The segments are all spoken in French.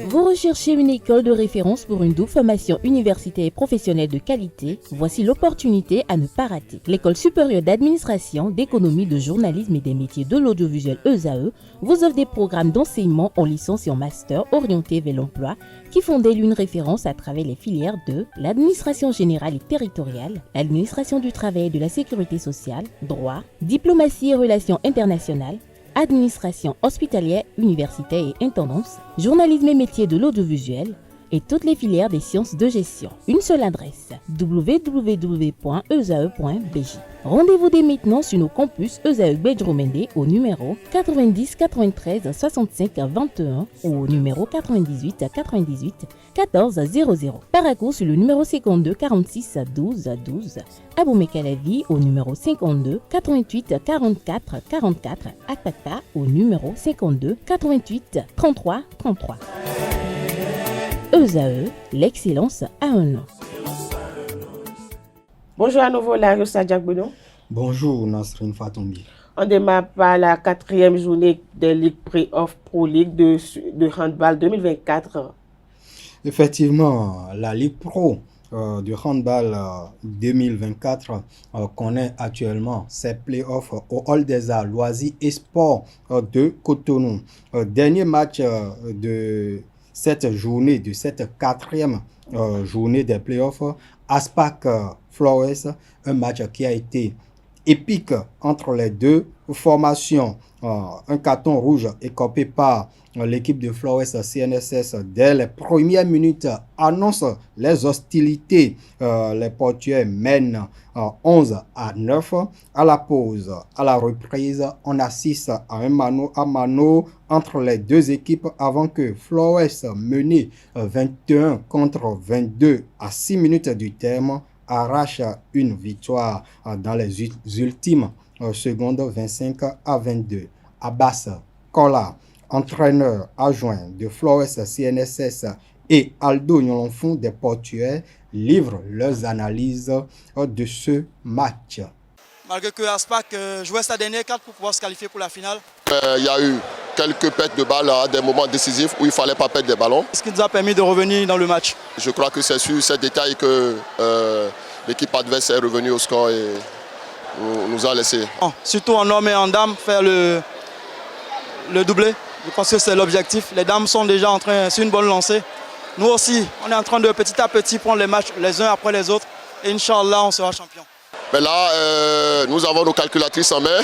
Vous recherchez une école de référence pour une double formation universitaire et professionnelle de qualité? Voici l'opportunité à ne pas rater. L'École supérieure d'administration, d'économie, de journalisme et des métiers de l'audiovisuel ESAE vous offre des programmes d'enseignement en licence et en master orientés vers l'emploi qui font d'elle une référence à travers les filières de l'administration générale et territoriale, l'administration du travail et de la sécurité sociale, droit, diplomatie et relations internationales, administration hospitalière, universitaire et intendance, journalisme et métiers de l'audiovisuel et toutes les filières des sciences de gestion. Une seule adresse, www.esae.bj. Rendez-vous dès maintenant sur nos campus ESAE Bedjromende au numéro 90 93 65 21 ou au numéro 98 98 14 00. Paracourt sur le numéro 52 46 12 12. Aboumé-Calavi au numéro 52 88 44 44. Akpaka au numéro 52 88 33 33. ESAE, l'excellence a un nom. Bonjour à nouveau, Lario Sadjak Boudon. Bonjour, Nasrin Fatombi. On démarre par la 4e journée des Ligues Play-Off Pro League de handball 2024. Effectivement, la Ligue Pro de handball 2024 connaît actuellement ses play-offs au Hall des Arts, Loisirs et Sports de Cotonou. Dernier match de cette journée, de cette 4e journée des playoffs, Aspac Flores, un match qui a été épique entre les deux formations. Un carton rouge écopé par l'équipe de Flores CNSS dès les premières minutes annonce les hostilités. Les portuaires mènent 11-9 à la pause. À la reprise, on assiste à un mano à mano entre les deux équipes avant que Flores, mené 21 contre 22 à 6 minutes du terme, arrache une victoire dans les ultimes secondes 25-22. Abbas Kola, entraîneur adjoint de Flores CNSS, et Aldo Nyolonfon des portuaires livrent leurs analyses de ce match. Malgré que Aspac jouait sa dernière carte pour pouvoir se qualifier pour la finale. Il y a eu quelques pertes de balles à des moments décisifs où il ne fallait pas perdre des ballons. Ce qui nous a permis de revenir dans le match. Je crois que c'est sur ces détails que l'équipe adverse est revenue au score et nous a laissé. Surtout en hommes et en dames, faire le doublé. Je pense que c'est l'objectif. Les dames sont déjà en train, c'est une bonne lancée. Nous aussi, on est en train de petit à petit prendre les matchs les uns après les autres. Et Inch'Allah, on sera champion. Mais là, nous avons nos calculatrices en main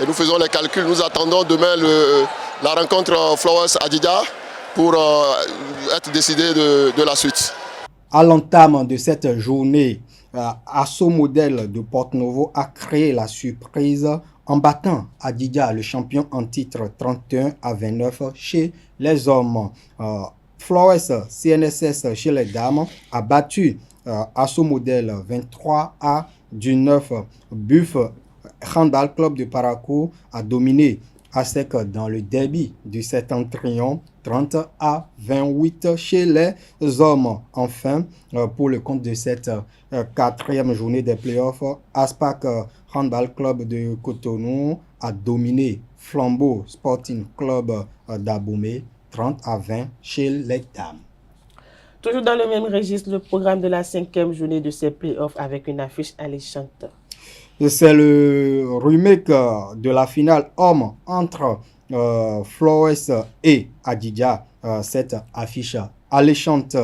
et nous faisons les calculs. Nous attendons demain la rencontre Flowers-Adida pour être décidé de la suite. À l'entame de cette journée, Asso Modèle de Porto-Novo a créé la surprise en battant Adida, le champion en titre 31-29 chez les hommes. Flores CNSS chez les dames a battu Asso Modèle 23-19. Buff Handball Club de Paracourt a dominé ASEC dans le derby du Septentrion 30-28 chez les hommes. Enfin, pour le compte de cette 4e journée des playoffs, Aspac Handball Club de Cotonou a dominé Flambeau Sporting Club d'Aboumé 30-20 chez les dames. Toujours dans le même registre, le programme de la 5e journée de ces playoffs avec une affiche alléchante. C'est le remake de la finale homme entre Flores et Adida. Cette affiche alléchante,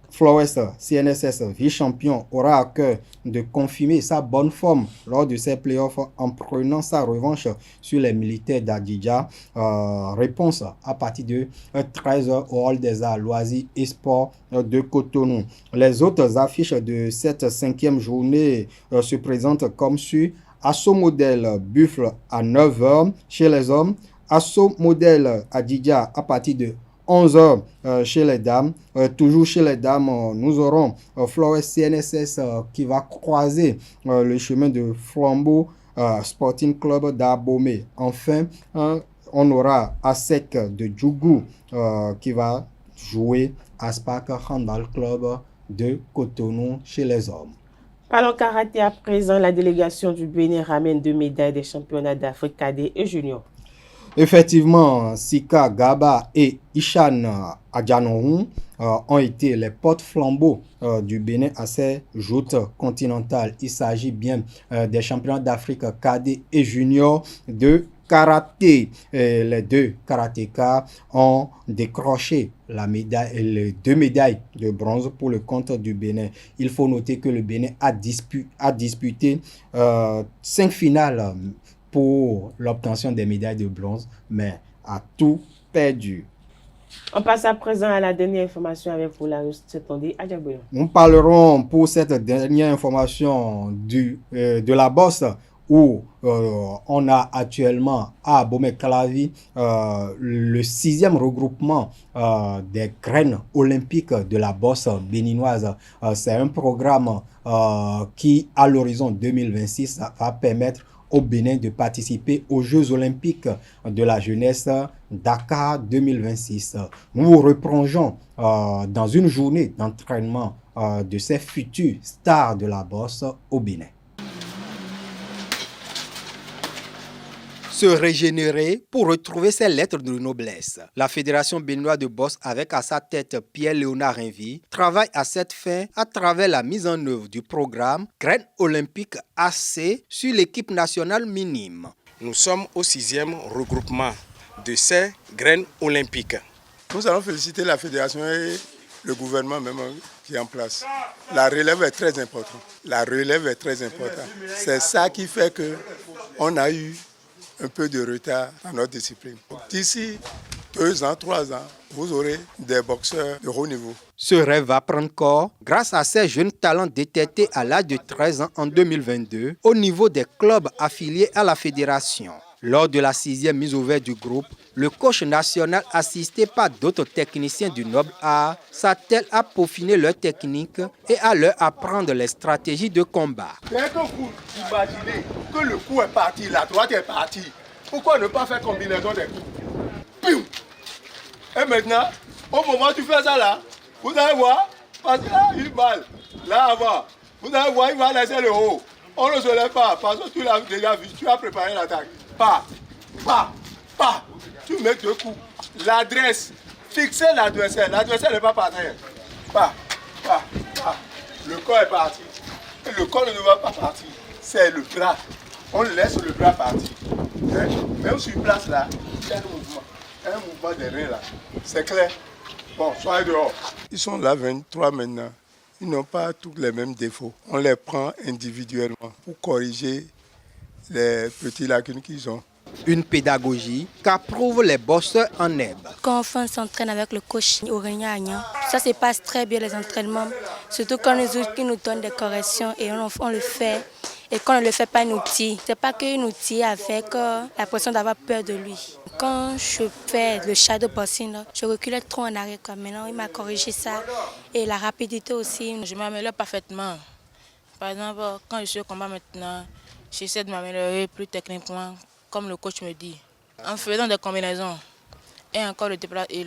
Flores CNSS vice-champion aura à cœur de confirmer sa bonne forme lors de ses playoffs en prenant sa revanche sur les militaires d'Adidja. Réponse à partir de 13h au Hall des Arts, Loisirs et Sports de Cotonou. Les autres affiches de cette 5e journée se présentent comme suit. Asso Modèle Buffle à 9h chez les hommes. Asso Modèle Adidja à partir de 11h chez les dames. Toujours chez les dames, nous aurons Flores CNSS qui va croiser le chemin de Flambeau Sporting Club d'Abomey. Enfin, on aura ASEC de Djougou qui va jouer Aspac Handball Club de Cotonou chez les hommes. Parlons karaté à présent. La délégation du Bénin ramène 2 médailles des championnats d'Afrique cadet et junior. Effectivement, Sika Gaba et Ishan Adjanoun ont été les porte-flambeaux du Bénin à ces joutes continentales. Il s'agit bien des championnats d'Afrique cadet et junior de karaté. Les deux karatékas ont décroché les 2 médailles de bronze pour le compte du Bénin. Il faut noter que le Bénin a disputé 5 finales pour l'obtention des médailles de bronze, mais a tout perdu. On passe à présent à la dernière information avec vous, la Setonde Adjaboyon. Nous parlerons pour cette dernière information de la bosse où on a actuellement à Bomé-Calavi le 6e regroupement des graines olympiques de la bosse béninoise. C'est un programme qui, à l'horizon 2026, va permettre au Bénin de participer aux Jeux olympiques de la jeunesse Dakar 2026. Nous vous replongeons dans une journée d'entraînement de ces futurs stars de la bosse au Bénin. Se régénérer pour retrouver ses lettres de noblesse. La Fédération béninoise de boxe, avec à sa tête Pierre-Léonard Rinvy, travaille à cette fin à travers la mise en œuvre du programme Graines olympiques AC sur l'équipe nationale minime. Nous sommes au 6e regroupement de ces graines olympiques. Nous allons féliciter la fédération et le gouvernement même qui est en place. La relève est très importante. C'est ça qui fait qu'on a eu un peu de retard dans notre discipline. D'ici 2 ans, 3 ans, vous aurez des boxeurs de haut niveau. Ce rêve va prendre corps grâce à ces jeunes talents détectés à l'âge de 13 ans en 2022 au niveau des clubs affiliés à la fédération. Lors de la 6e mise au vert du groupe, le coach national assisté par d'autres techniciens du noble art s'attelle à peaufiner leur technique et à leur apprendre les stratégies de combat. Dès que vous imaginez que le coup est parti, la droite est partie, pourquoi ne pas faire combinaison des coups? Pium! Et maintenant, au moment où tu fais ça là, vous allez voir, parce que là, il balle, là avant, vous allez voir, il va laisser le haut. On ne se lève pas, parce que tu l'as déjà vu, tu as préparé l'attaque. Pas, pas, pas. Tu mets 2 coups. L'adresse, fixez l'adversaire. L'adversaire n'est pas par terre. Pas, pas, pas. Le corps est parti. Et le corps ne va pas partir. C'est le bras. On laisse le bras partir. Hein? Même sur place là, c'est un mouvement des reins là. C'est clair. Bon, soyez dehors. Ils sont là 23 maintenant. Ils n'ont pas tous les mêmes défauts. On les prend individuellement pour corriger les petits lacunes qu'ils ont. Une pédagogie qu'approuvent les bosseurs en herbe. Quand on s'entraîne avec le coach Aurélien Agnan, ça se passe très bien les entraînements. Surtout quand il nous donne des corrections et on le fait. Et quand on ne le fait pas, il nous tire. Ce n'est pas qu'il nous tire avec l'impression d'avoir peur de lui. Quand je fais le shadow boxing, je reculais trop en arrière. Maintenant, il m'a corrigé ça. Et la rapidité aussi. Je m'améliore parfaitement. Par exemple, quand je suis au combat maintenant, j'essaie de m'améliorer plus techniquement, comme le coach me dit, en faisant des combinaisons et encore le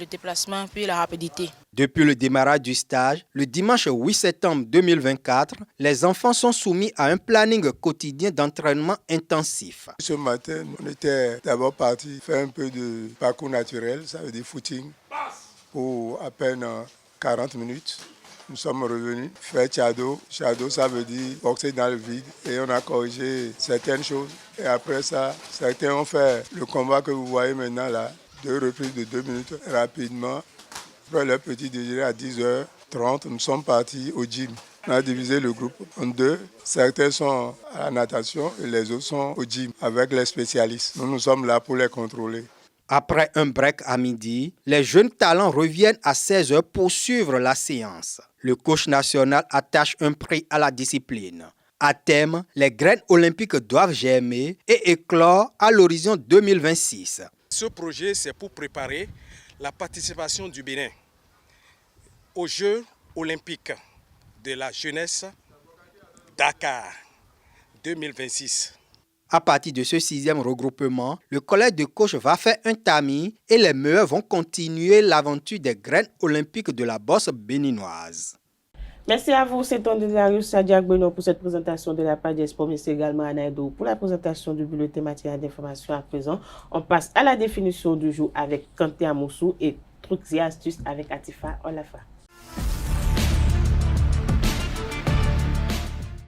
déplacement, puis la rapidité. Depuis le démarrage du stage, le dimanche 8 septembre 2024, les enfants sont soumis à un planning quotidien d'entraînement intensif. Ce matin, on était d'abord parti faire un peu de parcours naturel, ça veut dire footing, pour à peine 40 minutes. Nous sommes revenus faire Chado. Chado, ça veut dire boxer dans le vide. Et on a corrigé certaines choses. Et après ça, certains ont fait le combat que vous voyez maintenant là. 2 reprises de 2 minutes rapidement. Après leur petit déjeuner à 10h30, nous sommes partis au gym. On a divisé le groupe en 2. Certains sont à la natation et les autres sont au gym avec les spécialistes. Nous sommes là pour les contrôler. Après un break à midi, les jeunes talents reviennent à 16h pour suivre la séance. Le coach national attache un prix à la discipline. À terme, les graines olympiques doivent germer et éclore à l'horizon 2026. Ce projet, c'est pour préparer la participation du Bénin aux Jeux olympiques de la jeunesse Dakar 2026. À partir de ce 6e regroupement, le collège de coach va faire un tamis et les meilleurs vont continuer l'aventure des graines olympiques de la bosse béninoise. Merci à vous, c'est Tony Darius Sadiak Beno pour cette présentation de la page des sports. Merci également à Naïdo pour la présentation du bulletin matériel d'information. À présent, on passe à la définition du jour avec Kanté Amoussou et trucs et astuces avec Atifa Olafa.